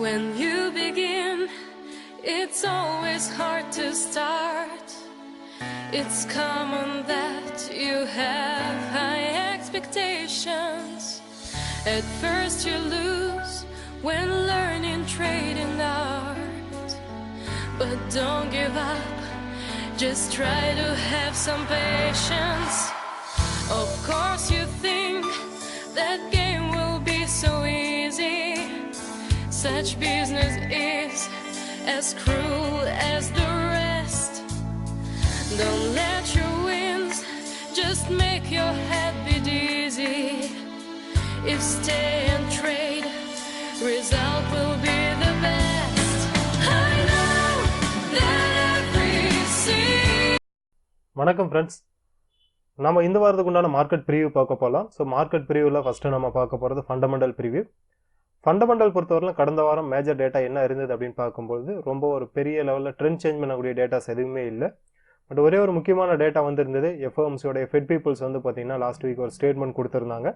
When you begin, it's always hard to start. It's common that you have high expectations. At first you lose when learning trading art. But don't give up, just try to have some patience. Of course you think that game will be so easy. Such business is as cruel as the rest. Don't let your wins just make your head beat dizzy. If stay and trade, result will be the best. I know that every scene. வணக்கம் friends, நம்ம இந்த வாரத்துக்கு உண்டான market preview பார்க்க போகலாம். So market ப்ரிவியூவில் first நம்ம பார்க்க போகிறது ஃபண்டமெண்டல் ப்ரிவியூ. ஃபண்டமெண்டல் பொறுத்தவரைக்கும் கடந்த வாரம் மேஜர் டேட்டா என்ன இருந்தது அப்படின்னு பார்க்கும்போது ரொம்ப ஒரு பெரிய லெவலில் ட்ரெண்ட் சேஞ்ச் பண்ணக்கூடிய டேட்டாஸ் எதுவுமே இல்லை. பட் ஒரே ஒரு முக்கியமான டேட்டா வந்திருந்தது. எஃப்ஓஎம்சியோடைய ஃபெட் பீப்புள்ஸ் வந்து பார்த்திங்கன்னா லாஸ்ட் வீக் ஒரு ஸ்டேட்மெண்ட் கொடுத்துருந்தாங்க.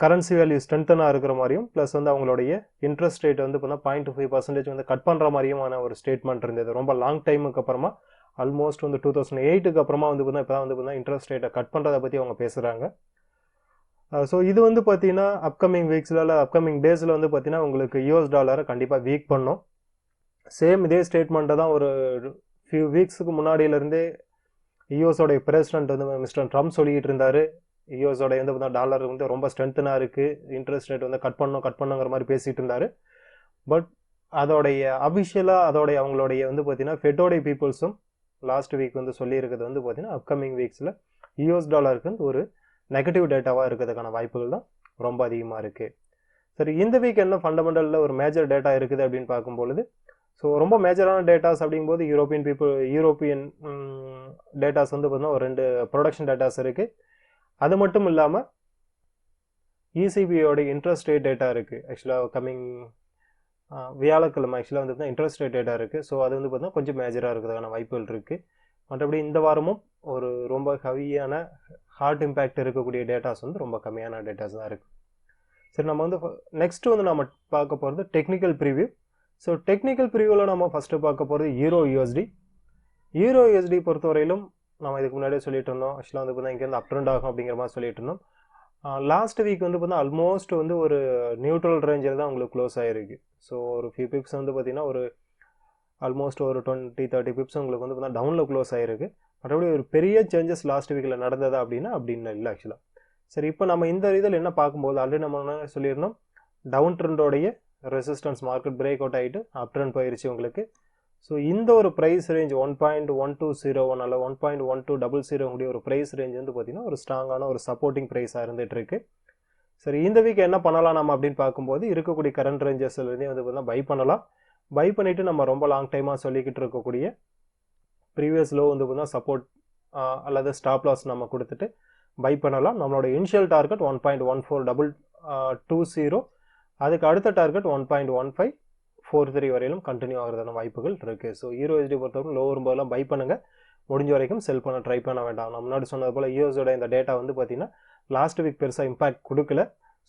கரன்சி வேல்யூ ஸ்ட்ரென்த்தனாக இருக்கிற மாதிரியும் ப்ளஸ் வந்து அவங்களுடைய இன்ட்ரெஸ்ட் ரேட் வந்து பார்த்தீங்கன்னா 0.5% வந்து கட் பண்ணுற மாதிரியுமான ஒரு ஸ்டேட்மெண்ட் இருந்தது. ரொம்ப லாங் டைமுக்கு அப்புறமா ஆல்மோஸ்ட் வந்து 2008க்கு அப்புறமா வந்து பார்த்தீங்கன்னா இப்போ தான் வந்து பார்த்தீங்கன்னா இன்ட்ரெஸ்ட் ரேட்டை கட் பண்ணுறதை பற்றி அவங்க பேசுகிறாங்க. ஸோ இது வந்து பார்த்தீங்கன்னா அப்கமிங் வீக்ஸில் இல்லை அப்கமிங் டேஸில் வந்து பார்த்தீங்கன்னா உங்களுக்கு யூஎஸ் டாலரை கண்டிப்பாக வீக் பண்ணும். சேம் இதே ஸ்டேட்மெண்ட்டை தான் ஒரு ஃபியூ வீக்ஸுக்கு முன்னாடியிலேருந்தே யூஎஸோடைய பிரசிடென்ட் வந்து மிஸ்டர் ட்ரம்ப் சொல்லிக்கிட்டு இருந்தார். யூஎஸோடைய வந்து பார்த்தீங்கன்னா டாலர் வந்து ரொம்ப ஸ்ட்ரென்த்தனாக இருக்குது, இன்ட்ரெஸ்ட் ரேட் வந்து கட் பண்ணுங்கிற மாதிரி பேசிகிட்டு இருந்தார். பட் அதோடைய அஃபிஷியலாக அவங்களுடைய வந்து பார்த்தீங்கன்னா ஃபெட்டோடைய பீப்புள்ஸும் லாஸ்ட் வீக் வந்து சொல்லியிருக்கிறது வந்து பார்த்தீங்கன்னா அப்கமிங் வீக்ஸில் யூஎஸ் டாலருக்கு வந்து ஒரு நெகட்டிவ் டேட்டாவாக இருக்கிறதுக்கான வாய்ப்புகள் தான் ரொம்ப அதிகமாக இருக்குது. சரி, இந்த வீக் என்ன ஃபண்டமெண்டலில் ஒரு மேஜர் டேட்டா இருக்குது அப்படின்னு பார்க்கும்பொழுது, ஸோ ரொம்ப மேஜரான டேட்டாஸ் அப்படிங்கும்போது யூரோப்பியன் டேட்டாஸ் வந்து பார்த்தீங்கன்னா ஒரு 2 ப்ரொடக்ஷன் டேட்டாஸ் இருக்குது. அது மட்டும் இல்லாமல் இசிபியோட இன்ட்ரெஸ்ட் ரேட் டேட்டா இருக்குது. ஆக்சுவலாக கம்மிங் வியாழக்கிழமை ஆக்சுவலாக வந்து பார்த்தீங்கன்னா இன்ட்ரெஸ்ட் ரேட் டேட்டா இருக்குது. ஸோ அது வந்து பார்த்தீங்கன்னா கொஞ்சம் மேஜராக இருக்கிறதுக்கான வாய்ப்புகள் இருக்குது. மற்றபடி இந்த வாரமும் ஒரு ரொம்ப ஹெவியான ஹார்ட் இம்பேக்ட் இருக்கக்கூடிய டேட்டாஸ் வந்து ரொம்ப கம்மியான டேட்டாஸ் தான் இருக்குது. சரி, நம்ம வந்து நெக்ஸ்ட் வந்து நம்ம பார்க்க போகிறது டெக்னிக்கல் ப்ரிவியூ. ஸோ டெக்னிக்கல் ப்ரிவியூவில் நம்ம ஃபஸ்ட்டு பார்க்க போகிறது EURUSD. EURUSD பொறுத்தவரையிலும் நம்ம இதுக்கு முன்னாடியே சொல்லிட்டு இருந்தோம். ஆக்சுவலாக வந்து பார்த்தீங்கன்னா இங்கேருந்து அப் ட்ரெண்ட் ஆகும் அப்படிங்கிற மாதிரி சொல்லிட்டு இருந்தோம். லாஸ்ட் வீக் வந்து பார்த்தீங்கன்னா ஆல்மோஸ்ட் வந்து ஒரு நியூட்ரல் ரேஞ்சில் தான் உங்களுக்கு க்ளோஸ் ஆகிருக்கு. ஸோ ஒரு ஃபியூ பிப்ஸ் வந்து பார்த்தீங்கன்னா ஒரு ஆல்மோஸ்ட் ஒரு 20-30 பிப்ஸ் உங்களுக்கு வந்து பார்த்தீங்கன்னா டவுனில் க்ளோஸ் ஆகிருக்கு. மற்றபடி ஒரு பெரிய சேஞ்சஸ் லாஸ்ட் வீக்கில் நடந்ததா அப்படின்னு இல்லை ஆக்சுவலாக. சரி, இப்போ நம்ம இந்த இதில் என்ன பார்க்கும்போது ஆல்ரெடி நம்ம என்ன சொல்லியிருந்தோம், டவுன் ட்ரெண்டோடைய ரெசிஸ்டன்ஸ் மார்க்கெட் பிரேக் அவுட் ஆகிட்டு அப் ட்ரெண்ட் போயிருச்சு உங்களுக்கு. ஸோ இந்த ஒரு ப்ரைஸ் ரேஞ்ச் 1.1201 அல்ல 1.1200 கூடிய ஒரு ப்ரைஸ் ரேஞ்ச் வந்து பார்த்திங்கன்னா ஒரு ஸ்ட்ராங்கான ஒரு சப்போர்ட்டிங் ப்ரைஸாக இருந்துகிட்ருக்கு. சரி, இந்த வீக் என்ன பண்ணலாம் நம்ம அப்படின்னு பார்க்கும்போது இருக்கக்கூடிய கரண்ட் ரேஞ்சஸ்லேருந்தே வந்து பார்த்தீங்கன்னா பை பண்ணலாம். பை பண்ணிவிட்டு நம்ம ரொம்ப லாங் டைமாக சொல்லிக்கிட்டு இருக்கக்கூடிய ப்ரீவியஸ் லோ வந்து பார்த்தீங்கன்னா சப்போர்ட் அல்லது ஸ்டாப் லாஸ் நம்ம கொடுத்துட்டு பை பண்ணலாம். நம்மளோட இனிஷியல் டார்கெட் 1.1420, அதுக்கு அடுத்த டார்கெட் 1.1543 வரையிலும் கண்டினியூ ஆகிறதான வாய்ப்புகள் இருக்குது. ஸோ EURUSD பொறுத்தவரைக்கும் லோ வரும்போதெல்லாம் பை பண்ணுங்கள், முடிஞ்ச வரைக்கும் செல் பண்ண ட்ரை பண்ண வேண்டாம். நம்ம முன்னாடி சொன்னது போல் யூஎஸோட இந்த டேட்டா வந்து பார்த்திங்கன்னா லாஸ்ட் வீக் பெருசாக இம்பாக்ட் கொடுக்கல.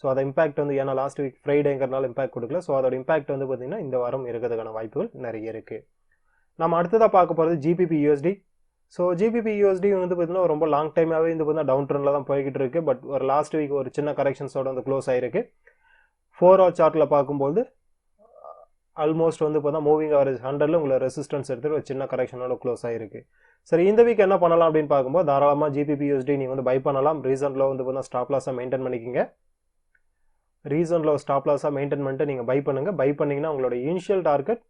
ஸோ அதை இம்பாக்ட் வந்து ஏன்னா லாஸ்ட் வீக் ஃப்ரைடேங்கிறனால இம்பாக்ட் கொடுக்கல. ஸோ அதோட இம்பாக்ட் வந்து பார்த்திங்கன்னா இந்த வாரம் இருக்கிறதுக்கான வாய்ப்புகள் நிறைய இருக்குது. நம்ம அடுத்ததாக பார்க்க போகிறது GBPUSD. ஸோ GBPUSD வந்து பார்த்திங்கன்னா ரொம்ப லாங் டைமாகவே வந்து பார்த்திங்கன்னா டவுன் ட்ரெண்டில் தான் போய்கிட்டு இருக்குது. பட் ஒரு லாஸ்ட் வீக் ஒரு சின்ன கரெக்ஷன்ஸோட வந்து க்ளோஸ் ஆகிருக்கு. 4 hour சார்ட்டில் பார்க்கும்போது ஆல்மோஸ்ட் வந்து பார்த்தா மூவிங் ஆவரேஜ் 100ல் உங்களை ரெசிஸ்டன்ஸ் எடுத்துகிட்டு ஒரு சின்ன கரெக்ஷனோட க்ளோஸ் ஆகிருக்கு. சரி, இந்த வீக் என்ன பண்ணலாம் அப்படின்னு பார்க்கும்போது தாராளமாக GBPUSD நீங்கள் வந்து பை பண்ணலாம். ரீசன்ட்டில் வந்து பார்த்தீங்கன்னா ஸ்டாப் லாஸாக மெயின்டைன் பண்ணிக்கிங்க. ரீசன்ட்டில் ஸ்டாப் லாஸாக மெயின்டைன் பண்ணிட்டு நீங்கள் பை பண்ணுங்கள். பை பண்ணிங்கன்னா உங்களோட இனிஷியல் டார்கெட்,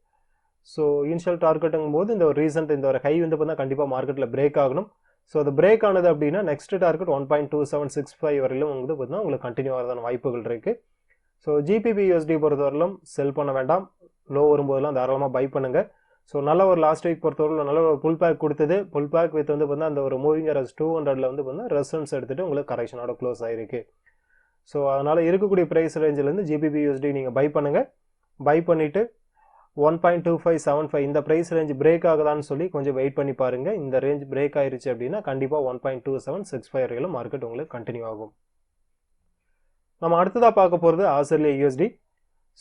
ஸோ இனிஷியல் டார்கெட்டுங்கும் போது இந்த ஒரு இந்த ஒரு ஹை வந்து பார்த்தீங்கன்னா கண்டிப்பாக மார்க்கெட்டில் பிரேக் ஆகணும். ஸோ அது பிரேக் ஆனது அப்படின்னா நெக்ஸ்ட் டார்கெட் 1.2765 வரையிலும் வந்து பார்த்தீங்கன்னா உங்களுக்கு கண்டினியூ ஆகிறதான வாய்ப்புகள் இருக்குது. ஸோ GBPUSD பொறுத்தவரையிலும் செல் பண்ண வேண்டாம், லோ வரும்போதெல்லாம் தாராளமாக பை பண்ணுங்கள். ஸோ நல்ல ஒரு லாஸ்ட் வீக் பொறுத்தவரைக்கும் நல்ல ஒரு புல் பேக் கொடுத்தது. புல் பேக் வித் வந்து பார்த்தீங்கன்னா அந்த ஒரு மூவிங் ஆவரேஜ் 200ல் வந்து பார்த்தீங்கன்னா ரெசிஸ்டன்ஸ் எடுத்துகிட்டு உங்களுக்கு கரெக்ஷனோட க்ளோஸ் ஆகிருக்கு. ஸோ அதனால் இருக்கக்கூடிய ப்ரைஸ் ரேஞ்சிலேருந்து GBPUSD நீங்கள் பை பண்ணுங்கள். பை பண்ணிவிட்டு 1.2575 இந்த ப்ரைஸ் ரேஞ்ச் பிரேக் ஆகுதான்னு சொல்லி கொஞ்சம் வெயிட் பண்ணி பாருங்கள். இந்த ரேஞ்ச் பிரேக் ஆயிருச்சு அப்படின்னா கண்டிப்பாக 1.2765 வரையிலும் மார்க்கெட் உங்களுக்கு கண்டினியூ ஆகும். நம்ம அடுத்ததாக பார்க்க போகிறது ஆஸ்திரேலியா USD.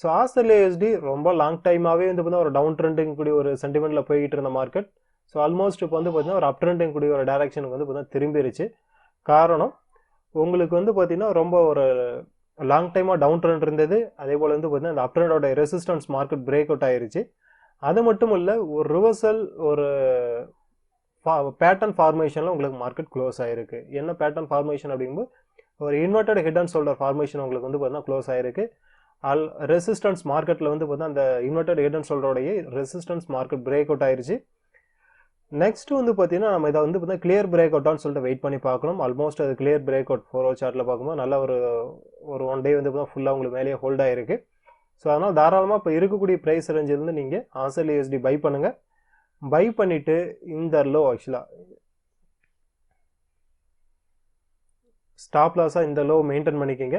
ஸோ AUDUSD ரொம்ப லாங் டைமாகவே வந்து பார்த்தீங்கன்னா ஒரு டவுன் ட்ரெண்டிங் கூடிய ஒரு சென்டிமெண்ட்டில் போய்கிட்டு இருந்த மார்க்கெட். ஸோ ஆல்மோஸ்ட் இப்போ வந்து பார்த்தீங்கன்னா ஒரு அப் ட்ரெண்டிங் கூடிய ஒரு டைரக்ஷனுக்கு வந்து பார்த்தீங்கன்னா திரும்பிடுச்சு. காரணம் உங்களுக்கு வந்து பார்த்தீங்கன்னா ரொம்ப ஒரு லாங் டைமாக டவுன் ட்ரெண்ட் இருந்தது. அதே போல் வந்து பார்த்தீங்கன்னா அந்த அப் ட்ரெண்டோட ரெசிஸ்டன்ஸ் மார்க்கெட் பிரேக் அவுட் ஆயிருச்சு. அது மட்டும் இல்லை, ஒரு ரிவர்சல் ஒரு பேட்டர்ன் ஃபார்மேஷனில் உங்களுக்கு மார்க்கெட் க்ளோஸ் ஆகிருக்கு. என்ன பேட்டர்ன் ஃபார்மேஷன் அப்படிங்கும்போது ஒரு inverted head and shoulder formation உங்களுக்கு வந்து பார்த்தீங்கன்னா க்ளோஸ் ஆகிருக்கு. ரெசிஸ்டன்ஸ் மார்க்கெட்டில் வந்து பார்த்தீங்கன்னா அந்த இன்வெர்டட் ஹெட் அண்ட் ஷோல்டரோடைய ரெசிஸ்டன்ஸ் மார்க்கெட் பிரேக் அவுட் ஆயிருச்சு. நெக்ஸ்ட் வந்து பார்த்தீங்கன்னா நம்ம இதை வந்து பார்த்தீங்கன்னா கிளியர் பிரேக் அவுட்டான்னு சொல்லிட்டு வெயிட் பண்ணி பார்க்கணும். ஆல்மோஸ்ட் அது கிளியர் பிரேக் அவுட் 4 ஹவர் சார்ட்டில் பார்க்கும்போது நல்ல ஒரு 1 டே வந்து பார்த்தீங்கன்னா ஃபுல்லாக உங்களுக்கு மேலேயே ஹோல்ட் ஆகிருக்கு. ஸோ அதனால் தாராளமாக இப்போ இருக்கக்கூடிய ப்ரைஸ் ரேஞ்சிலிருந்து நீங்கள் AUDUSD பை பண்ணுங்கள். பை பண்ணிவிட்டு இந்த லோ ஆக்சுவலாக ஸ்டாப் லாஸாக இந்த லோ மெயின்டைன் பண்ணிக்கோங்க.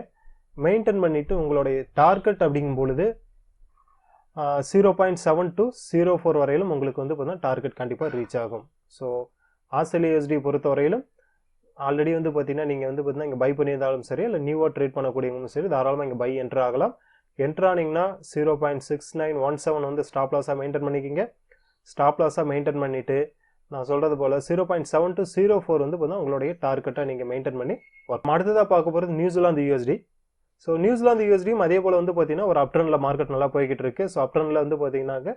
மெயின்டைன் பண்ணிவிட்டு உங்களுடைய டார்கெட் அப்படிங்கும் பொழுது 0.7 to 0.4 வரையிலும் உங்களுக்கு வந்து பார்த்தீங்கன்னா டார்கெட் கண்டிப்பாக ரீச் ஆகும். ஸோ AUDUSD பொறுத்த வரையிலும் ஆல்ரெடி வந்து பார்த்தீங்கன்னா நீங்கள் வந்து பார்த்தீங்கன்னா இங்கே பை பண்ணியிருந்தாலும் சரி, இல்லை நியூவாக ட்ரேட் பண்ணக்கூடியவங்களும் சரி, தாராளமாக இங்கே பை என்ட்ரு ஆகலாம். என்ட்ரு ஆனிங்கன்னா 0.6917 வந்து ஸ்டாப் லாஸாக மெயின்டைன் பண்ணிக்கிங்க. ஸ்டாப் லாஸாக மெயின்டைன் பண்ணிவிட்டு நான் சொல்கிறது போல் 0.7 to 0.4 வந்து பார்த்தீங்கன்னா உங்களுடைய டார்கெட்டை நீங்கள் மெயின்டைன் பண்ணி அடுத்ததாக பார்க்க போகிறது நியூசிலாந்து USD. ஸோ நியூசிலாந்து USDயும் அதே போல் வந்து பார்த்தீங்கன்னா ஒரு அப்ட்ரெண்டில் மார்க்கெட் நல்லா போய்கிட்டு இருக்குது. ஸோ அப்ட்ரெண்டில் வந்து பார்த்தீங்கன்னாக்க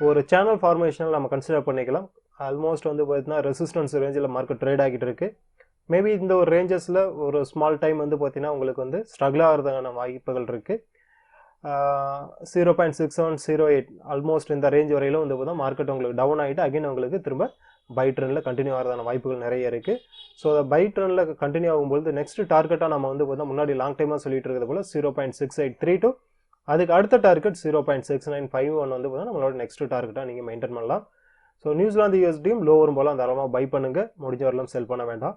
ஒரு சேனல் ஃபார்மேஷனில் நம்ம கன்சிடர் பண்ணிக்கலாம். ஆல்மோஸ்ட் வந்து பார்த்தீங்கன்னா ரெசிஸ்டன்ஸ் ரேஞ்சில் மார்க்கெட் ட்ரேட் ஆகிட்டு இருக்குது. மேபி இந்த ஒரு ரேஞ்சஸில் ஒரு ஸ்மால் டைம் வந்து பார்த்தீங்கன்னா உங்களுக்கு வந்து ஸ்ட்ரகிள் ஆகிறதுக்கான வாய்ப்புகள் இருக்குது. 0.6708 ஆல்மோஸ்ட் இந்த ரேஞ்ச் வரையிலும் வந்து பார்த்தா மார்க்கெட் உங்களுக்கு டவுன் ஆகிட்டு அகைன் உங்களுக்கு திரும்ப பை ட்ரெண்டில் கண்டினியூ ஆகிறதான வாய்ப்புகள் நிறைய இருக்குது. ஸோ அதை பை ட்ரெண்டில் கண்டினியூ ஆகும்போது நெக்ஸ்ட் டார்கெட்டாக நம்ம வந்து பார்த்தா முன்னாடி லாங் டைமாக சொல்லிட்டு இருக்கிறது போல் 0.6832, அதுக்கு அடுத்த டார்கெட் 0.6951 வந்து பார்த்தா நம்மளோட நெக்ஸ்ட் டார்கெட்டாக நீங்கள் மெயின்டைன் பண்ணலாம். ஸோ நியூசிலாந்து USDயும் லோ வரும் போல் தாராளமாக பை பண்ணுங்கள், முடிஞ்ச வரலாம் செல் பண்ண வேண்டாம்.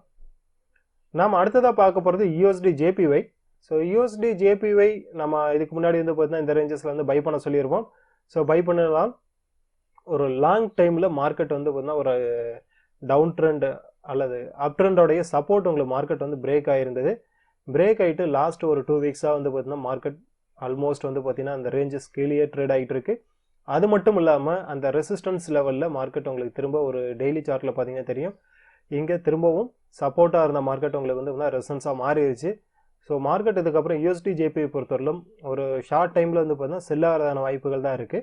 நாம் அடுத்ததாக பார்க்க போகிறது USDJPY. ஸோ USDJPY நம்ம இதுக்கு முன்னாடி வந்து பார்த்தீங்கன்னா இந்த ரேஞ்சஸில் வந்து பை பண்ண சொல்லியிருப்போம். ஸோ பை பண்ணலாம். ஒரு லாங் டைமில் மார்க்கெட் வந்து பார்த்தீங்கன்னா ஒரு டவுன் ட்ரெண்ட் அல்லது அப் ட்ரெண்டோடைய சப்போர்ட் உங்களுக்கு மார்க்கெட் வந்து பிரேக் ஆகிருந்தது. பிரேக் ஆகிட்டு லாஸ்ட் ஒரு 2 வீக்ஸாக வந்து பார்த்தீங்கன்னா மார்க்கெட் ஆல்மோஸ்ட் வந்து பார்த்தீங்கன்னா அந்த ரேஞ்சஸ் கீழே ட்ரேட் ஆகிட்டு இருக்கு. அது மட்டும் இல்லாமல் அந்த ரெசிஸ்டன்ஸ் லெவலில் மார்க்கெட் உங்களுக்கு திரும்ப ஒரு டெய்லி சார்ட்டில் பார்த்தீங்கன்னா தெரியும், இங்கே திரும்பவும் சப்போர்ட்டாக இருந்த மார்க்கெட் உங்களுக்கு வந்து ரெசிஸ்டன்ஸாக மாறிடுச்சு. ஸோ மார்க்கெட் இதுக்கப்புறம் USDJPY பொறுத்தவரையிலும் ஒரு ஷார்ட் டைமில் வந்து பார்த்தீங்கன்னா செல் ஆகிறதான வாய்ப்புகள் தான் இருக்குது.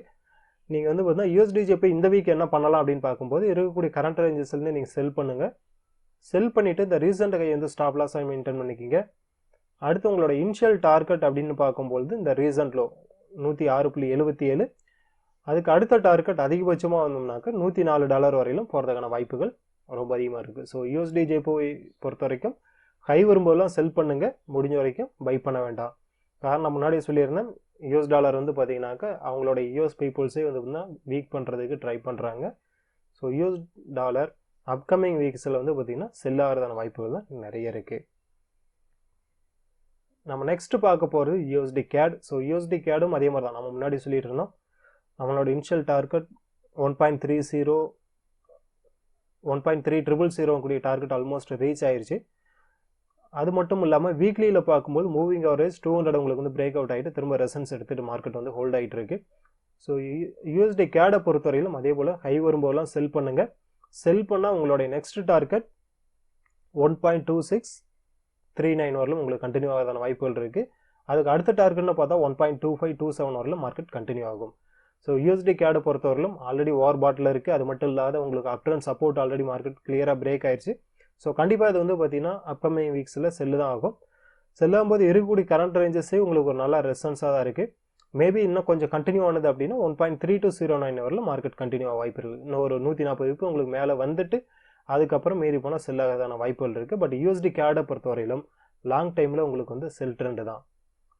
நீங்கள் வந்து பார்த்தீங்கன்னா USDJPY இந்த வீக் என்ன பண்ணலாம் அப்படின்னு பார்க்கும்போது இருக்கக்கூடிய கரண்ட் ரேஞ்சஸ்லேருந்து நீங்கள் செல் பண்ணுங்கள். செல் பண்ணிவிட்டு இந்த ரீசெண்ட் கை வந்து ஸ்டாப் லாஸாக மெயின்டைன் பண்ணிக்கிங்க. அடுத்து உங்களோட இனிஷியல் டார்கெட் அப்படின்னு பார்க்கும்போது இந்த ரீசெண்ட் லோ 106.77, அதுக்கு அடுத்த டார்கெட் அதிகபட்சமாக வந்தோம்னாக்க $104 வரையிலும் போகிறதுக்கான வாய்ப்புகள் ரொம்ப அதிகமாக இருக்குது. ஸோ USDJPY பொறுத்த வரைக்கும் ஹை வரும்போதெல்லாம் செல் பண்ணுங்கள், முடிஞ்ச வரைக்கும் பை பண்ண வேண்டாம். காரணம் முன்னாடியே சொல்லியிருந்தேன், US டாலர் வந்து பார்த்தீங்கன்னாக்கா அவங்களோட US பீப்புள்ஸே வந்து பார்த்தீங்கன்னா வீக் பண்ணுறதுக்கு ட்ரை பண்ணுறாங்க. ஸோ US டாலர் அப்கமிங் வீக்ஸில் வந்து பார்த்தீங்கன்னா செல் ஆகிறதான வாய்ப்புகள் தான் நிறைய இருக்குது. நம்ம நெக்ஸ்ட் பார்க்க போகிறது USD-CAD. ஸோ USD-CADும் அதே மாதிரி தான் நம்ம முன்னாடி சொல்லிட்டு இருந்தோம். நம்மளோட இனிஷியல் டார்கெட் 1.30 கூடிய டார்கெட் ஆல்மோஸ்ட் ரீச் ஆயிடுச்சு. அது மட்டும் இல்லாமல் வீக்லியில் பார்க்கும்போது மூவிங் ஆவரேஜ் 200 உங்களுக்கு வந்து பிரேக் அவுட் ஆகிட்டு திரும்ப ரெசன்ஸ் எடுத்துகிட்டு மார்க்கெட் வந்து ஹோல்ட் ஆகிட்டு இருக்கு. ஸோ USD-CAD பொறுத்தவரையிலும் அதே போல் ஹை வரும்போதெல்லாம் செல் பண்ணுங்கள். செல் பண்ணால் உங்களுடைய நெக்ஸ்ட் டார்கெட் 1.2639 வரலும் உங்களுக்கு கண்டினியூ ஆகிறதான வாய்ப்புகள் இருக்குது. அதுக்கு அடுத்த டார்கெட்னு பார்த்தா 1.2527 வரலும் மார்க்கெட் கண்டினியூ ஆகும். ஸோ USD-CAD பொறுத்தவரையிலும் ஆல்ரெடி வார் பாட்டில் இருக்குது. அது மட்டும் இல்லாத உங்களுக்கு அப் ட்ரெண்ட் சப்போர்ட் ஆல்ரெடி மார்க்கெட் கிளியராக பிரேக் ஆயிடுச்சு. ஸோ கண்டிப்பாக இது வந்து பார்த்தீங்கன்னா அப்கமிங் வீக்ஸில் செல்லு தான் ஆகும். செல்லும்போது இருக்கக்கூடிய கரண்ட் ரேஞ்சஸே உங்களுக்கு ஒரு நல்ல ரெசன்ஸாக தான் இருக்குது. மேபி இன்னும் கொஞ்சம் கண்டினியூ ஆனது அப்படின்னா 1.3209 வரலும் மார்க்கெட் கண்டினியூ ஆக வாய்ப்பு இருக்குது. இன்னும் ஒரு 140 உங்களுக்கு மேலே வந்துட்டு அதுக்கப்புறம் மீறி போனால் செல் ஆகிறதான வாய்ப்புகள் இருக்குது. பட் USD-CAD பொறுத்தவரையிலும் லாங் டைமில் உங்களுக்கு வந்து செல் ட்ரெண்டு தான்.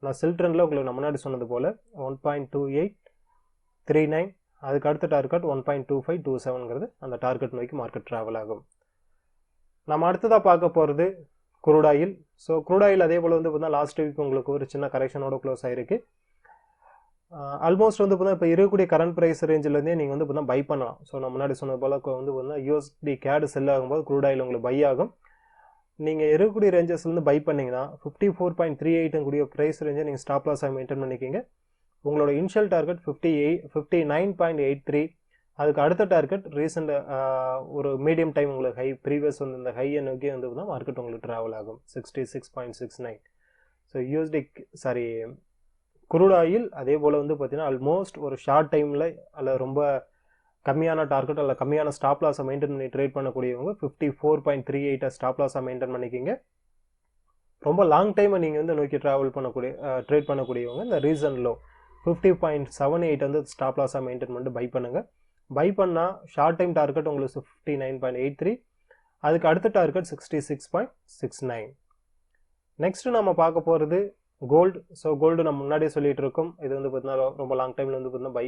நான் செல் ட்ரெண்டில் உங்களுக்கு நான் முன்னாடி சொன்னது போல் 1.2839, அதுக்கு அடுத்த டார்கெட் 1.2527ங்கிறது அந்த டார்கெட் நோக்கி மார்க்கெட் ட்ராவல் ஆகும். நம்ம அடுத்ததாக பார்க்க போகிறது crude oil. So crude oil அதே போல் வந்து பார்த்தீங்கன்னா லாஸ்ட் வீக் உங்களுக்கு ஒரு சின்ன கரெக்ஷனோட க்ளோஸ் ஆகிருக்கு. ஆல்மோஸ்ட் வந்து பார்த்தீங்கன்னா இப்போ இருக்கக்கூடிய கரண்ட் ப்ரைஸ் ரேஞ்சிலேருந்தே நீங்கள் வந்து பார்த்தீங்கன்னா பை பண்ணலாம். ஸோ நான் முன்னாடி சொன்னது போல் வந்து பார்த்தீங்கன்னா USD-CAD செல் ஆகும்போது குரூட் ஆயில் உங்களுக்கு பை ஆகும். நீங்கள் இருக்கக்கூடிய ரேஞ்சஸ்லேருந்து பை பண்ணிங்கன்னா 54.38 கூடிய ப்ரைஸ் ரேஞ்சை நீங்கள் ஸ்டாப் லாஸாக மெயின்டைன் பண்ணிக்கிங்க. உங்களோட இனிஷியல் டார்கெட் 59.83. அதுக்கு அடுத்த டார்கெட் ரீசெண்ட் ஒரு மீடியம் டைம் உங்களுக்கு ஹை ப்ரீவியஸ் வந்து இந்த ஹையை நோக்கி வந்து மார்க்கெட் உங்களுக்கு ட்ராவல் ஆகும் 66.69. ஸோ குரூட் ஆயில் அதே போல் வந்து பார்த்தீங்கன்னா ஆல்மோஸ்ட் ஒரு ஷார்ட் டைமில் அல்ல ரொம்ப கம்மியான டார்கெட் அல்ல கம்மியான ஸ்டாப் லாஸை மெயின்டைன் பண்ணி ட்ரேட் பண்ணக்கூடியவங்க 54.38 ஸ்டாப் லாஸை மெயின்டைன் பண்ணிக்கிங்க. ரொம்ப லாங் டைமை நீங்கள் வந்து நோக்கி ட்ராவல் பண்ணக்கூடிய ட்ரேட் பண்ணக்கூடியவங்க இந்த ரீசன் லோ 50.78 வந்து ஸ்டாப் லாஸாக மெயின்டைன் பண்ணிட்டு பை பண்ணுங்கள். பை பண்ணால் ஷார்ட் டைம் டார்கெட் உங்களுக்கு 59.83. அதுக்கு அடுத்த டார்கெட் 66.69. நெக்ஸ்ட்டு நம்ம பார்க்க போகிறது கோல்டு. ஸோ கோல்டு நம்ம முன்னாடியே சொல்லிட்டு இருக்கோம். இது வந்து பார்த்தீங்கன்னா ரொம்ப லாங் டைமில் வந்து பார்த்தீங்கன்னா பை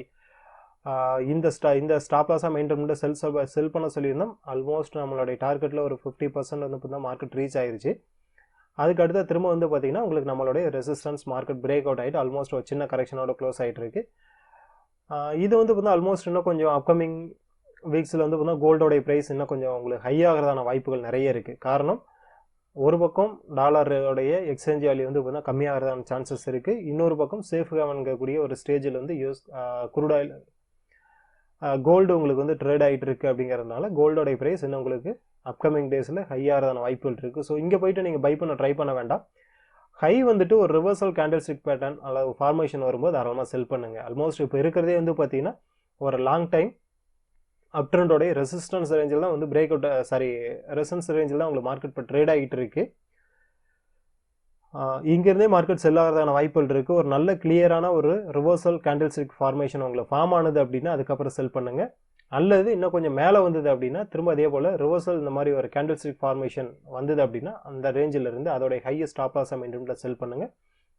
இந்த ஸ்டாப் லாஸாக மெயின்டைன் பண்ணிட்டு செல் பண்ண சொல்லியிருந்தோம். ஆல்மோஸ்ட் நம்மளுடைய டார்கெட்டில் ஒரு 50% வந்து பார்த்தீங்கன்னா மார்க்கெட் ரீச் ஆயிடுச்சு. அதுக்கு அடுத்த திரும்ப வந்து பார்த்தீங்கன்னா உங்களுக்கு நம்மளுடைய ரெசிஸ்டன்ஸ் மார்க்கெட் பிரேக் அவுட் ஆகிட்டு ஆல்மோஸ்ட் ஒரு சின்ன கரெக்ஷனோட க்ளோஸ் ஆகிட்டு இருக்கு. இது வந்து பார்த்தீங்கன்னா ஆல்மோஸ்ட் இன்னும் கொஞ்சம் அப்கமிங் வீக்ஸில் வந்து பார்த்தீங்கன்னா கோல்டோடைய ப்ரைஸ் இன்னும் கொஞ்சம் உங்களுக்கு ஹை ஆகிறதான வாய்ப்புகள் நிறைய இருக்குது. காரணம் ஒரு பக்கம் டாலருடைய எக்ஸ்சேஞ்ச் வேல்யூ வந்து பார்த்தீங்கன்னா கம்மியாகிறதான சான்சஸ் இருக்குது. இன்னொரு பக்கம் சேஃப் ஹேவன்கக்கூடிய ஒரு ஸ்டேஜில் வந்து குரூட் ஆயில் கோல்டு உங்களுக்கு வந்து ட்ரேட் ஆகிட்டு இருக்குது. அப்படிங்கிறதுனால கோல்டோடைய ப்ரைஸ் இன்னும் உங்களுக்கு அப்கமிங் டேஸில் ஹையாகிறதான வாய்ப்புகள் இருக்குது. ஸோ இங்கே போய்ட்டு நீங்கள் பை பண்ண ட்ரை பண்ண வேண்டாம். ஹை வந்துட்டு ஒரு ரிவர்சல் கேண்டில் ஸ்டிக் பேட்டர்ன் அல்லது ஃபார்மேஷன் வரும்போது தாராளமாக செல் பண்ணுங்கள். ஆல்மோஸ்ட் இப்போ இருக்கிறதே வந்து பார்த்தீங்கன்னா ஒரு லாங் டைம் அப் ட்ரெண்டோடைய ரெசிஸ்டன்ஸ் ரேஞ்சில் தான் வந்து பிரேக் அவுட் ரெசிஸ்டன்ஸ் ரேஞ்சில் தான் உங்களுக்கு மார்க்கெட் இப்போ ட்ரேட் ஆகிட்டு இருக்குது. இங்கேருந்தே மார்க்கெட் செல் ஆகிறதான வாய்ப்புகள் இருக்குது. ஒரு நல்ல கிளியரான ஒரு ரிவர்சல் கேண்டில் ஸ்டிக் ஃபார்மேஷன் உங்களுக்கு ஃபார்ம் ஆனது அப்படின்னா அதுக்கப்புறம் செல் பண்ணுங்கள். அல்லது இன்னும் கொஞ்சம் மேலே வந்தது அப்படின்னா திரும்ப அதே போல் ரிவர்சல் இந்த மாதிரி ஒரு கேண்டில் ஸ்டிக் ஃபார்மேஷன் வந்தது அப்படின்னா அந்த ரேஞ்சில் இருந்து அதோடைய ஹையஸ்ட் ஸ்டாப் லாஸை மெயின்டைன் செல் பண்ணுங்கள்.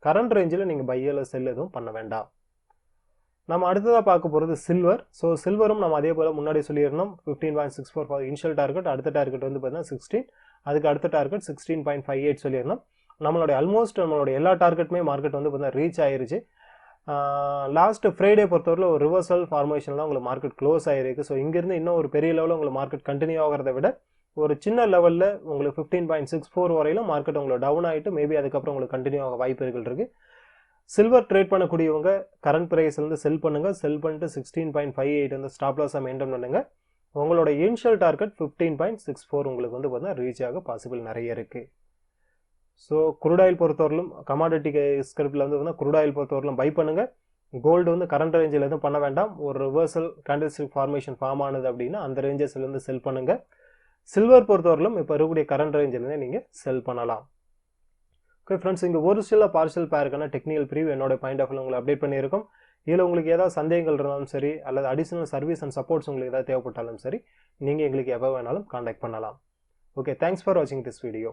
கரண்ட் ரேஞ்சில் நீங்கள் பையில் செல் எதுவும் பண்ண வேண்டாம். நம்ம அடுத்ததாக பார்க்க போகிறது சில்வர். ஸோ சில்வரும் நம்ம அதே போல் முன்னாடி சொல்லியிருந்தோம் 15.64 இனிஷியல் டார்கெட். அடுத்த டார்கெட் வந்து பார்த்தீங்கன்னா 16. அதுக்கு அடுத்த டார்கெட் 16.58 சொல்லியிருந்தோம். நம்மளுடைய ஆல்மோஸ்ட் நம்மளுடைய எல்லா டார்கெட்டுமே மார்க்கெட் வந்து பார்த்தீங்கன்னா ரீச் ஆயிருச்சு. லாஸ்ட் ஃப்ரைடே பொறுத்தவரை ஒரு ரிவர்சல் ஃபார்மேஷன் தான் உங்களுக்கு மார்க்கெட் க்ளோஸ் ஆகிருக்கு. ஸோ இங்கேருந்து இன்னும் ஒரு பெரிய லெவலில் உங்களுக்கு மார்க்கெட் கண்டினியூ ஆகிறத விட ஒரு சின்ன லெவலில் உங்களுக்கு 15.64 வரையிலும் மார்க்கெட் உங்களுக்கு டவுன் ஆகிட்டு மேபி அதுக்கப்புறம் உங்களுக்கு கண்டினியூ ஆக வாய்ப்புகள் இருக்குது. சில்வர் ட்ரேட் பண்ணக்கூடியவங்க கரண்ட் ப்ரைஸ்லேருந்து செல் பண்ணுங்கள். செல் பண்ணிட்டு 16.58 வந்து ஸ்டாப் லாஸாக மெயின்டைன் பண்ணுங்கள். உங்களோட இனிஷியல் டார்கெட் 15.64 உங்களுக்கு வந்து பார்த்தீங்கன்னா ரீச் ஆக பாசிபிள் நிறைய இருக்குது. ஸோ குரூட் ஆயில் பொறுத்தவரையிலும் கமாடிட்டி ஸ்கிரிப்டில் வந்து குரூட் ஆயில் பொறுத்தவரையிலும் பை பண்ணுங்கள். கோல்டு வந்து கரண்ட் ரேஞ்சில் எதுவும் பண்ண வேண்டாம். ஒரு reversal candlestick formation form ஆனது அப்படின்னா அந்த ரேஞ்சஸ்லேருந்து செல் பண்ணுங்கள். சில்வர் பொறுத்தவரையிலும் இப்போ இருக்கக்கூடிய கரண்ட் ரேஞ்சிலேருந்து நீங்கள் செல் பண்ணலாம். ஓகே ஃப்ரெண்ட்ஸ், இங்கே ஒரு சில பார்சல் பேருக்கான டெக்னிக்கல் ப்ரீவ் என்னோட பாயிண்ட் ஆஃப் வியூ உங்களுக்கு அப்டேட் பண்ணியிருக்கோம். இதில் உங்களுக்கு ஏதாவது சந்தேகங்கள் இருந்தாலும் சரி அல்லது அடிஷனல் சர்வீஸ் அண்ட் சப்போர்ட்ஸ் உங்களுக்கு ஏதாவது தேவைப்பட்டாலும் சரி நீங்கள் எங்களுக்கு எப்போ வேணாலும் காண்டாக்ட் பண்ணலாம். ஓகே, தேங்க்ஸ் ஃபார் வாட்சிங் திஸ் வீடியோ.